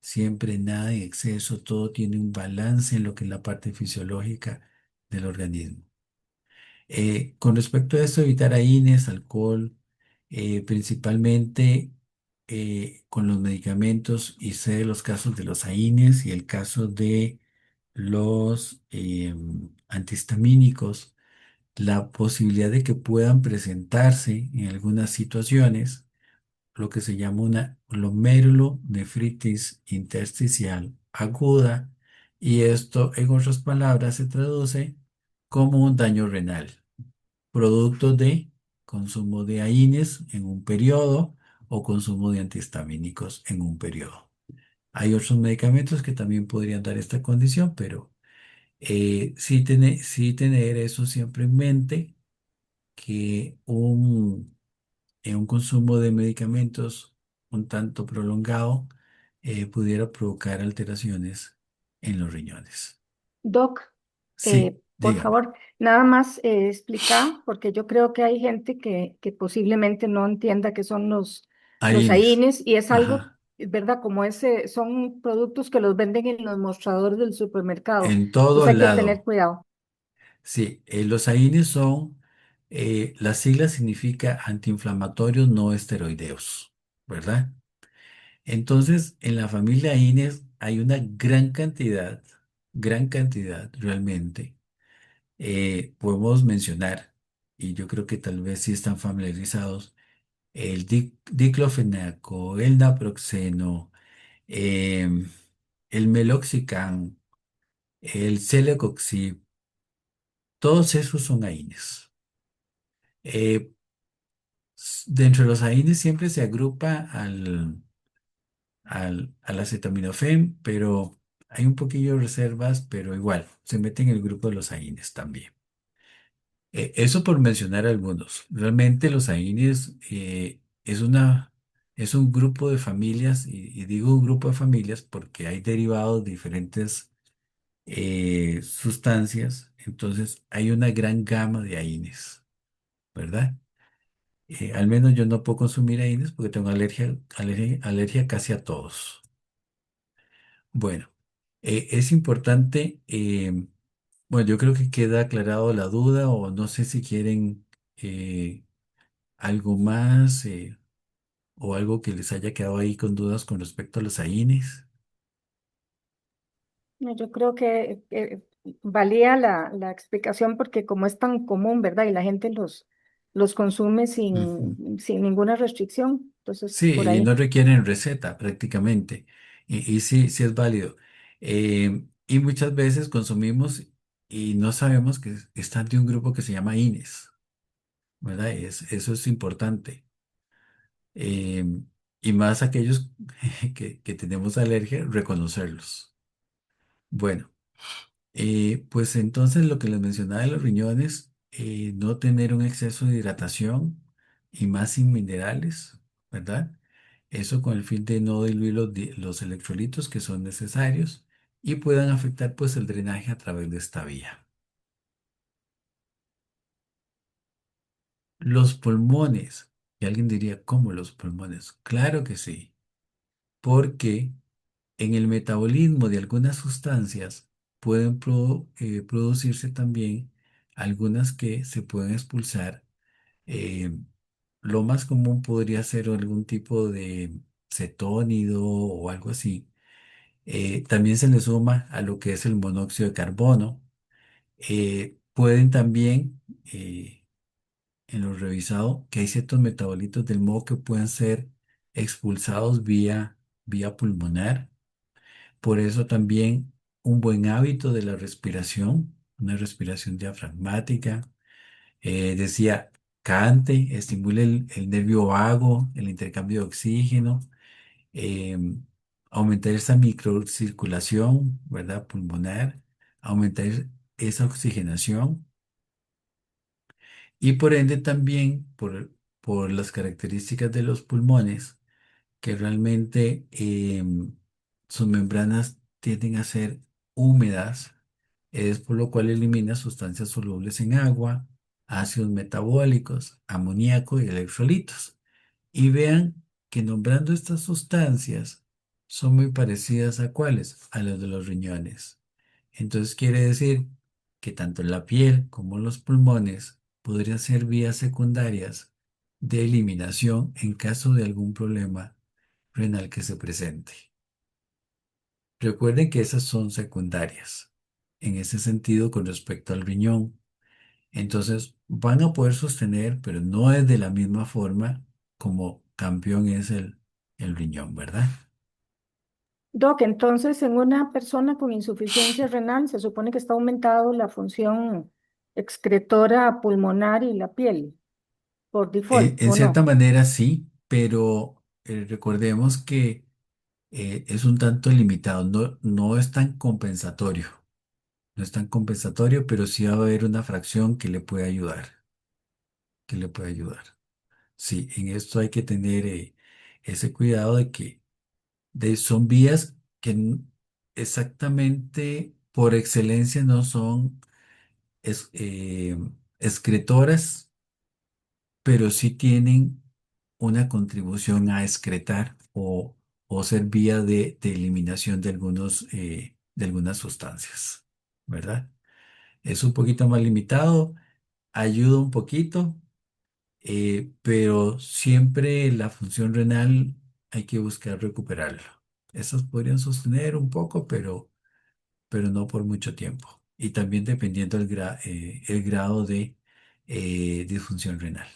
siempre nada en exceso, todo tiene un balance en lo que es la parte fisiológica del organismo. Con respecto a esto, evitar AINES, alcohol, principalmente con los medicamentos, y sé de los casos de los AINES y el caso de los antihistamínicos, la posibilidad de que puedan presentarse en algunas situaciones lo que se llama una glomerulonefritis intersticial aguda, y esto, en otras palabras, se traduce como un daño renal producto de consumo de AINES en un periodo o consumo de antihistamínicos en un periodo. Hay otros medicamentos que también podrían dar esta condición, pero sí tener eso siempre en mente, que en un consumo de medicamentos un tanto prolongado pudiera provocar alteraciones en los riñones. Doc, Sí, por dígame. favor, nada más explica, porque yo creo que hay gente que posiblemente no entienda qué son los AINES. AINES y es algo, Ajá. ¿verdad? Como ese, son productos que los venden en los mostradores del supermercado. En todo Entonces hay que tener lado. cuidado. Sí, los AINES son, la sigla significa antiinflamatorios no esteroideos, ¿verdad? Entonces, en la familia AINES hay una gran cantidad realmente. Podemos mencionar, y yo creo que tal vez sí están familiarizados, el diclofenaco, el naproxeno, em, el meloxicam, el celecoxib, todos esos son AINES. Eh, Dentro de los AINES siempre se agrupa al acetaminofén, pero hay un poquillo de reservas, pero igual, se mete en el grupo de los AINES también. Eso por mencionar algunos. Realmente los AINES es un grupo de familias, y digo un grupo de familias porque hay derivados de diferentes sustancias, entonces hay una gran gama de AINES, ¿verdad? Al menos yo no puedo consumir AINES porque tengo alergia casi a todos. Bueno, es importante, bueno, yo creo que queda aclarado la duda, o no sé si quieren eh, algo más, o algo que les haya quedado ahí con dudas con respecto a los AINES. No, yo creo que valía la explicación porque como es tan común, ¿verdad? Y la gente los consume Ujú. sin ninguna restricción. Entonces, por Sí, y no ahí. requieren receta prácticamente. Y sí, sí es válido. Y muchas veces consumimos y no sabemos que están de un grupo que se llama INES, ¿verdad? Eso es importante. y más aquellos que tenemos alergia, reconocerlos. Bueno, pues entonces lo que les mencionaba de los riñones, no tener un exceso de hidratación y más sin minerales, ¿verdad? Eso con el fin de no diluir los electrolitos que son necesarios y puedan afectar pues el drenaje a través de esta vía. Los pulmones, y alguien diría, ¿cómo los pulmones? Claro que sí, porque en el metabolismo de algunas sustancias pueden producirse también algunas que se pueden expulsar. eh, lo más común podría ser algún tipo de cetónido o algo así. También se le suma a lo que es el monóxido de carbono. Pueden también, en lo revisado, que hay ciertos metabolitos del moho que pueden ser expulsados vía pulmonar. Por eso también un buen hábito de la respiración, una respiración diafragmática. Decía, cante, estimule el nervio vago, el intercambio de oxígeno, em, aumentar esa microcirculación, ¿verdad? Pulmonar, aumentar esa oxigenación y por ende también por las características de los pulmones que realmente sus membranas tienden a ser húmedas, es por lo cual elimina sustancias solubles en agua, ácidos metabólicos, amoníaco y electrolitos. Y vean que nombrando estas sustancias son muy parecidas a cuáles, a las de los riñones. Entonces quiere decir que tanto la piel como los pulmones podrían ser vías secundarias de eliminación en caso de algún problema renal que se presente. Recuerden que esas son secundarias en ese sentido con respecto al riñón. Entonces van a poder sostener, pero no es de la misma forma como campeón es el riñón, ¿verdad? Doc, entonces en una persona con insuficiencia renal se supone que está aumentado la función excretora pulmonar y la piel, por default, En ¿o cierta no? manera sí, pero recordemos que es un tanto limitado, no es tan compensatorio, no es tan compensatorio, pero sí va a haber una fracción que le puede ayudar, que le puede ayudar. Sí, en esto hay que tener ese cuidado de que son vías que exactamente por excelencia no son excretoras, pero sí tienen una contribución a excretar o ser vía de eliminación de algunas sustancias, ¿verdad? Es un poquito más limitado, ayuda un poquito, pero siempre la función renal hay que buscar recuperarla. Esas podrían sostener un poco, pero no por mucho tiempo. Y también dependiendo el grado de disfunción renal.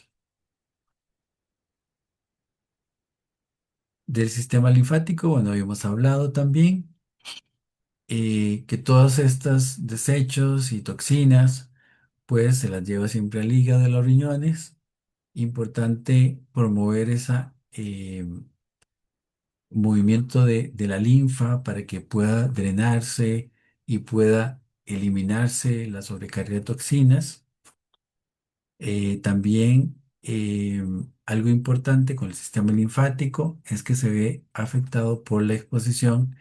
Del sistema linfático, bueno, habíamos hablado también que todas estas desechos y toxinas, pues se las lleva siempre al hígado de los riñones. Importante promover ese movimiento de la linfa para que pueda drenarse y pueda eliminarse la sobrecarga de toxinas. También algo importante con el sistema linfático es que se ve afectado por la exposición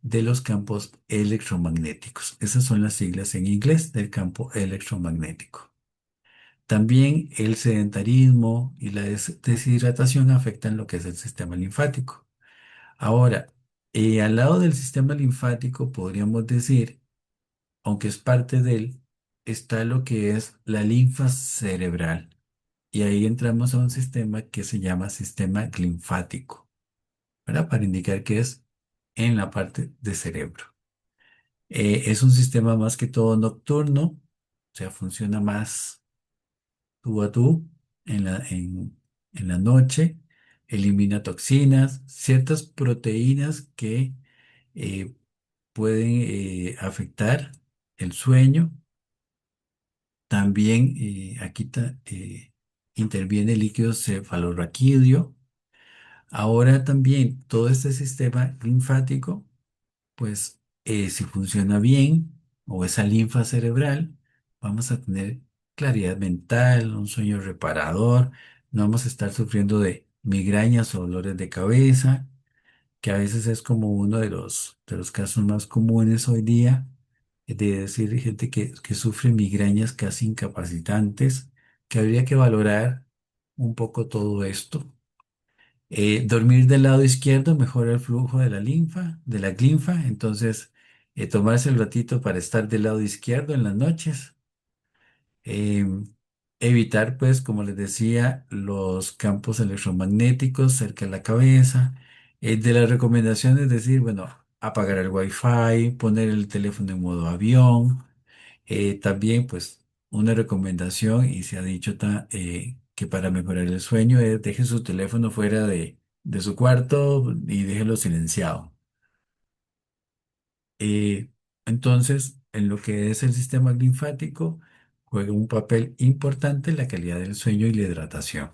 de los campos electromagnéticos. Esas son las siglas en inglés del campo electromagnético. También el sedentarismo y la deshidratación afectan lo que es el sistema linfático. Ahora, al lado del sistema linfático podríamos decir, aunque es parte de él, está lo que es la linfa cerebral. Y ahí entramos a un sistema que se llama sistema linfático, ¿verdad? Para indicar que es en la parte de cerebro. Es un sistema más que todo nocturno, o sea, funciona más tú a tú en la noche, elimina toxinas, ciertas proteínas que eh, pueden afectar el sueño. También aquí interviene el líquido cefalorraquídeo. Ahora también todo este sistema linfático, pues si funciona bien o esa linfa cerebral, vamos a tener claridad mental, un sueño reparador, no vamos a estar sufriendo de migrañas o dolores de cabeza, que a veces es como uno de los casos más comunes hoy día, de decir gente que sufre migrañas casi incapacitantes, que habría que valorar un poco todo esto. Dormir del lado izquierdo mejora el flujo de la linfa, entonces tomarse el ratito para estar del lado izquierdo en las noches. Eh, Evitar, pues, como les decía, los campos electromagnéticos cerca de la cabeza. De las recomendaciones, decir, bueno, apagar el wifi, poner el teléfono en modo avión. También, pues, una recomendación, y se ha dicho que para mejorar el sueño, es deje su teléfono fuera de su cuarto y déjelo silenciado. Eh, entonces, en lo que es el sistema linfático, juega un papel importante en la calidad del sueño y la hidratación.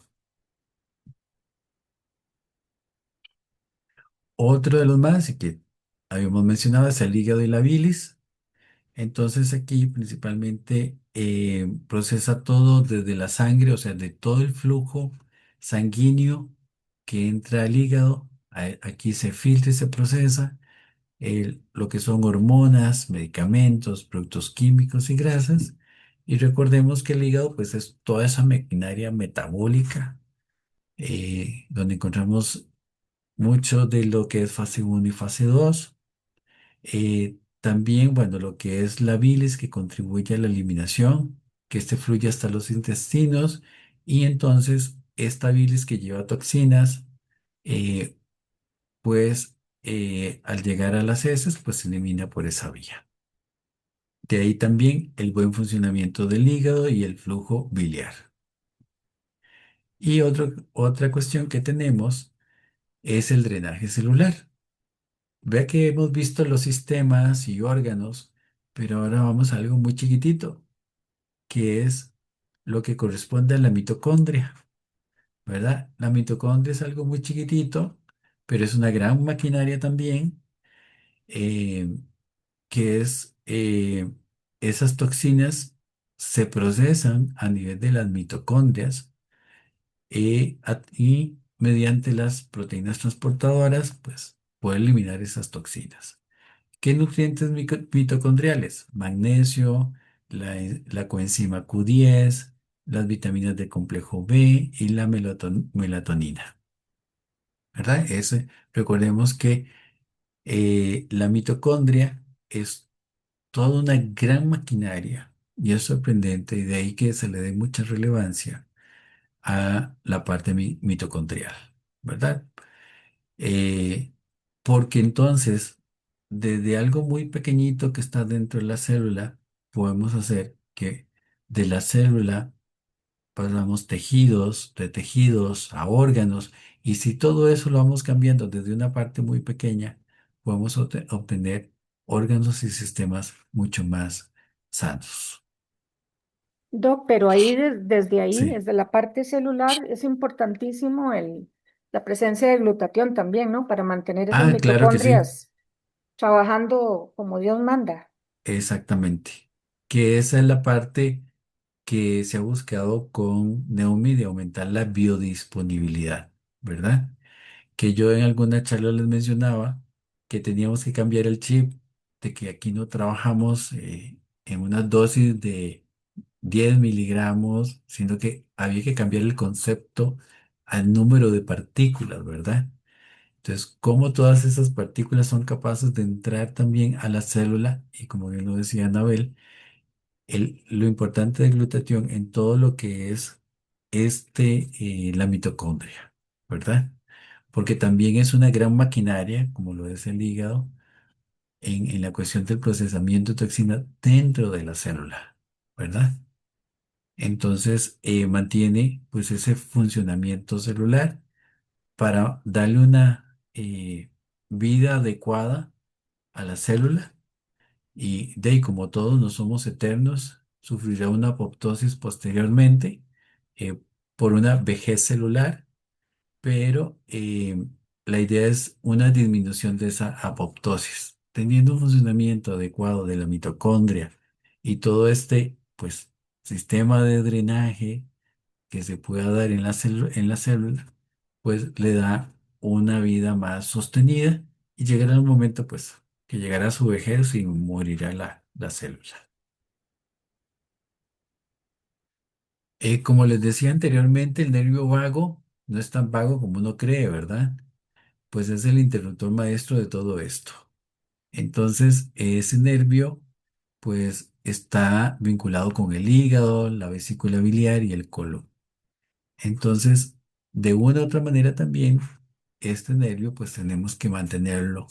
Otro de los más, y que habíamos mencionado, es el hígado y la bilis. Entonces, aquí principalmente procesa todo desde la sangre, o sea, de todo el flujo sanguíneo que entra al hígado. Aquí se filtra y se procesa lo que son hormonas, medicamentos, productos químicos y grasas. Y recordemos que el hígado, pues, es toda esa maquinaria metabólica, donde encontramos mucho de lo que es fase uno y fase 2. También, bueno, lo que es la bilis que contribuye a la eliminación, que este fluye hasta los intestinos, y entonces esta bilis que lleva toxinas, eh, pues al llegar a las heces, pues se elimina por esa vía. De ahí también el buen funcionamiento del hígado y el flujo biliar. Y otra cuestión que tenemos es el drenaje celular. Vea que hemos visto los sistemas y órganos, pero ahora vamos a algo muy chiquitito, que es lo que corresponde a la mitocondria, ¿verdad? La mitocondria es algo muy chiquitito, pero es una gran maquinaria también, eh, que es esas toxinas se procesan a nivel de las mitocondrias y mediante las proteínas transportadoras, pues puede eliminar esas toxinas. ¿Qué nutrientes mitocondriales? Magnesio, la coenzima Q10, las vitaminas del complejo B y la melatonina, ¿verdad? Recordemos que la mitocondria es toda una gran maquinaria y es sorprendente y de ahí que se le dé mucha relevancia a la parte mitocondrial, ¿verdad? Eh, Porque entonces, desde algo muy pequeñito que está dentro de la célula, podemos hacer que de la célula pasamos tejidos, de tejidos a órganos, y si todo eso lo vamos cambiando desde una parte muy pequeña, podemos obtener órganos y sistemas mucho más sanos. Doc, pero ahí desde ahí, Sí. desde la parte celular, es importantísimo la presencia de glutatión también, ¿no? Para mantener esas Ah, claro que sí, mitocondrias trabajando como Dios manda. exactamente. Que esa es la parte que se ha buscado con Neomi de aumentar la biodisponibilidad, ¿verdad? Que yo en alguna charla les mencionaba que teníamos que cambiar el chip, de que aquí no trabajamos en una dosis de 10 miligramos, sino que había que cambiar el concepto al número de partículas, ¿verdad? Entonces, cómo todas esas partículas son capaces de entrar también a la célula, y como bien lo decía Anabel, lo importante de glutatión en todo lo que es la mitocondria, ¿verdad? Porque también es una gran maquinaria, como lo es el hígado, en la cuestión del procesamiento de toxina dentro de la célula, ¿verdad? Entonces, mantiene pues ese funcionamiento celular para darle una vida adecuada a la célula. Y de ahí, como todos no somos eternos, sufrirá una apoptosis posteriormente, por una vejez celular, pero la idea es una disminución de esa apoptosis. Teniendo un funcionamiento adecuado de la mitocondria y todo este, pues, sistema de drenaje que se pueda dar en en la célula, pues le da una vida más sostenida y llegará un momento, pues, que llegará a su vejez y morirá la célula. Como les decía anteriormente, el nervio vago no es tan vago como uno cree, ¿verdad? Pues es el interruptor maestro de todo esto. Entonces, ese nervio, pues, está vinculado con el hígado, la vesícula biliar y el colon. Entonces, de una u otra manera también, este nervio, pues tenemos que mantenerlo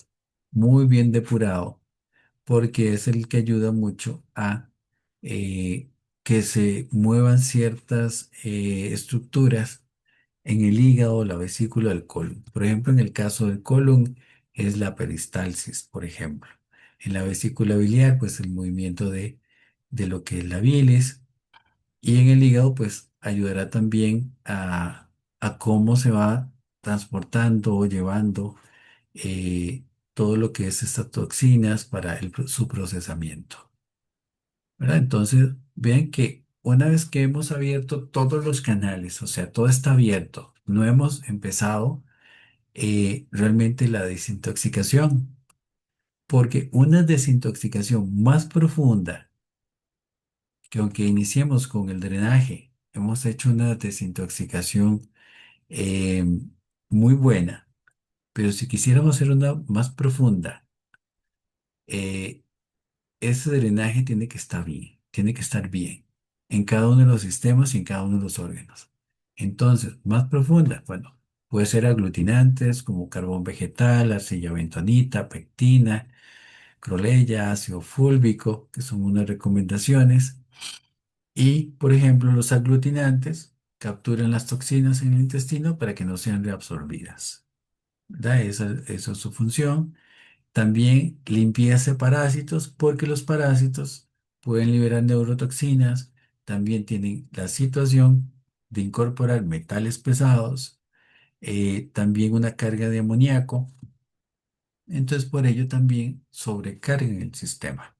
muy bien depurado, porque es el que ayuda mucho a que se muevan ciertas estructuras en el hígado, la vesícula, el colon. Por ejemplo, en el caso del colon es la peristalsis, por ejemplo. En la vesícula biliar, pues el movimiento de lo que es la bilis. Y en el hígado, pues ayudará también a cómo se va transportando o llevando eh, todo lo que es estas toxinas para su procesamiento. ¿Verdad? Entonces, vean que una vez que hemos abierto todos los canales, o sea, todo está abierto, no hemos empezado realmente la desintoxicación, porque una desintoxicación más profunda, que aunque iniciemos con el drenaje, hemos hecho una desintoxicación eh, muy buena, pero si quisiéramos hacer una más profunda, eh, ese drenaje tiene que estar bien en cada uno de los sistemas y en cada uno de los órganos. Entonces, más profunda, bueno, puede ser aglutinantes como carbón vegetal, arcilla bentonita, pectina, crolella, ácido fúlvico, que son unas recomendaciones. Y, por ejemplo, los aglutinantes capturan las toxinas en el intestino para que no sean reabsorbidas. ¿Verdad? Esa es su función. También limpieza de parásitos, porque los parásitos pueden liberar neurotoxinas, también tienen la situación de incorporar metales pesados, también una carga de amoníaco, entonces por ello también sobrecargan el sistema.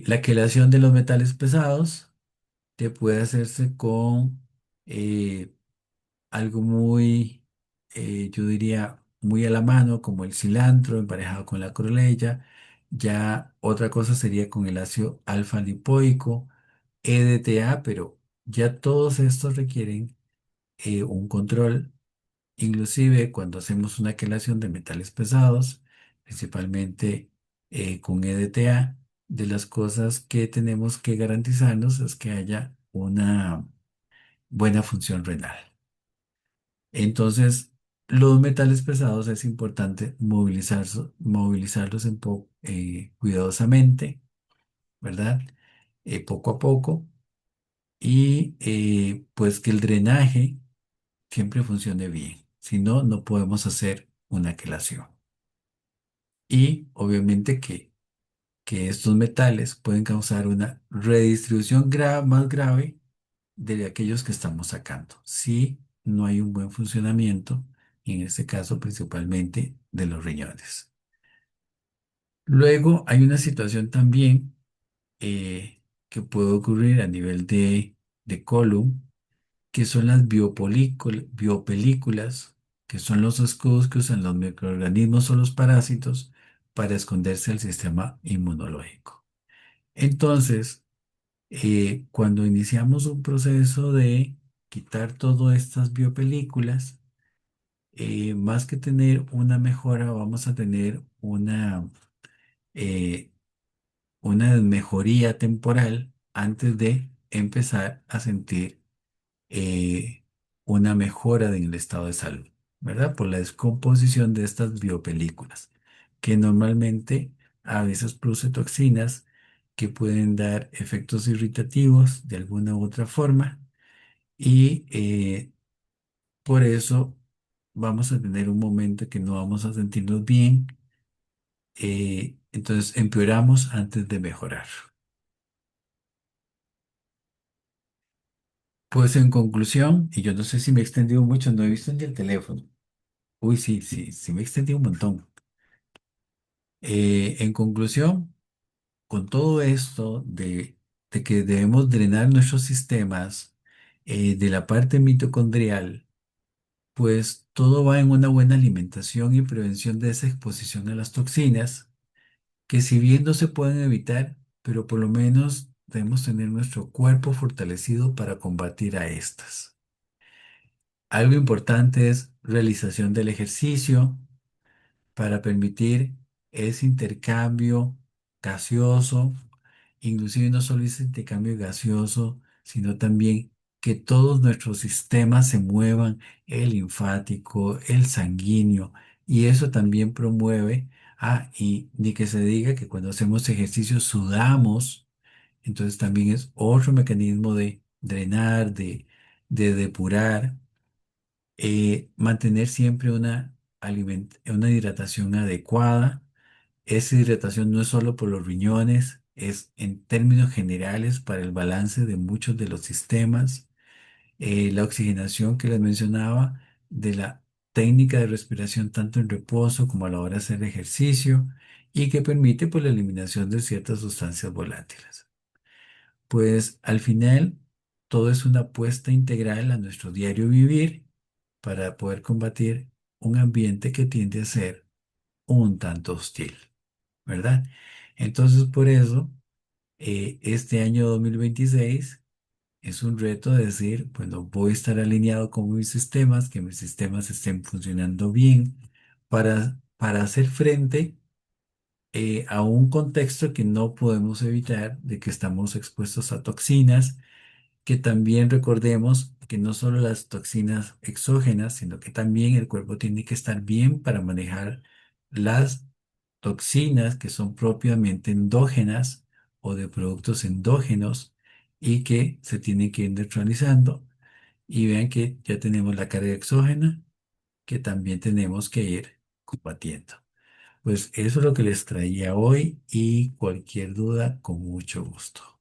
La quelación de los metales pesados te puede hacerse con eh, algo muy, yo diría, muy a la mano, como el cilantro emparejado con la crolella. Ya otra cosa sería con el ácido alfa lipoico, EDTA, pero ya todos estos requieren un control, inclusive cuando hacemos una quelación de metales pesados, principalmente con EDTA, de las cosas que tenemos que garantizarnos es que haya una buena función renal. Entonces, los metales pesados es importante movilizarlos cuidadosamente, ¿verdad? Poco a poco y pues que el drenaje siempre funcione bien. Si no, no podemos hacer una quelación. Y obviamente que estos metales pueden causar una redistribución más grave de aquellos que estamos sacando, si no hay un buen funcionamiento, y en este caso principalmente de los riñones. Luego hay una situación también que puede ocurrir a nivel de colon, que son las biopelículas, que son los escudos que usan los microorganismos o los parásitos para esconderse al sistema inmunológico. Entonces, cuando iniciamos un proceso de quitar todas estas biopelículas, más que tener una mejora, vamos a tener eh, una mejoría temporal antes de empezar a sentir eh, una mejora en el estado de salud, ¿verdad? Por la descomposición de estas biopelículas, que normalmente a veces produce toxinas que pueden dar efectos irritativos de alguna u otra forma y por eso vamos a tener un momento que no vamos a sentirnos bien, entonces empeoramos antes de mejorar. Pues en conclusión, y yo no sé si me he extendido mucho, no he visto ni el teléfono. Uy, sí, sí, sí me he extendido un montón. En conclusión, con todo esto de que debemos drenar nuestros sistemas de la parte mitocondrial, pues todo va en una buena alimentación y prevención de esa exposición a las toxinas, que si bien no se pueden evitar, pero por lo menos debemos tener nuestro cuerpo fortalecido para combatir a estas. Algo importante es realización del ejercicio para permitir ese intercambio gaseoso, inclusive no solo ese intercambio gaseoso, sino también que todos nuestros sistemas se muevan, el linfático, el sanguíneo, y eso también promueve, y ni que se diga que cuando hacemos ejercicio sudamos, entonces también es otro mecanismo de drenar, de depurar, mantener siempre una hidratación adecuada. Esa hidratación no es solo por los riñones, es en términos generales para el balance de muchos de los sistemas. La oxigenación que les mencionaba, de la técnica de respiración tanto en reposo como a la hora de hacer ejercicio y que permite pues, la eliminación de ciertas sustancias volátiles. Pues al final todo es una apuesta integral a nuestro diario vivir para poder combatir un ambiente que tiende a ser un tanto hostil, ¿verdad? Entonces, por eso, este año 2026 es un reto de decir, bueno, voy a estar alineado con mis sistemas, que mis sistemas estén funcionando bien para hacer frente a un contexto que no podemos evitar, de que estamos expuestos a toxinas, que también recordemos que no solo las toxinas exógenas, sino que también el cuerpo tiene que estar bien para manejar las toxinas que son propiamente endógenas o de productos endógenos y que se tienen que ir neutralizando. Y vean que ya tenemos la carga exógena que también tenemos que ir combatiendo. Pues eso es lo que les traía hoy y cualquier duda, con mucho gusto.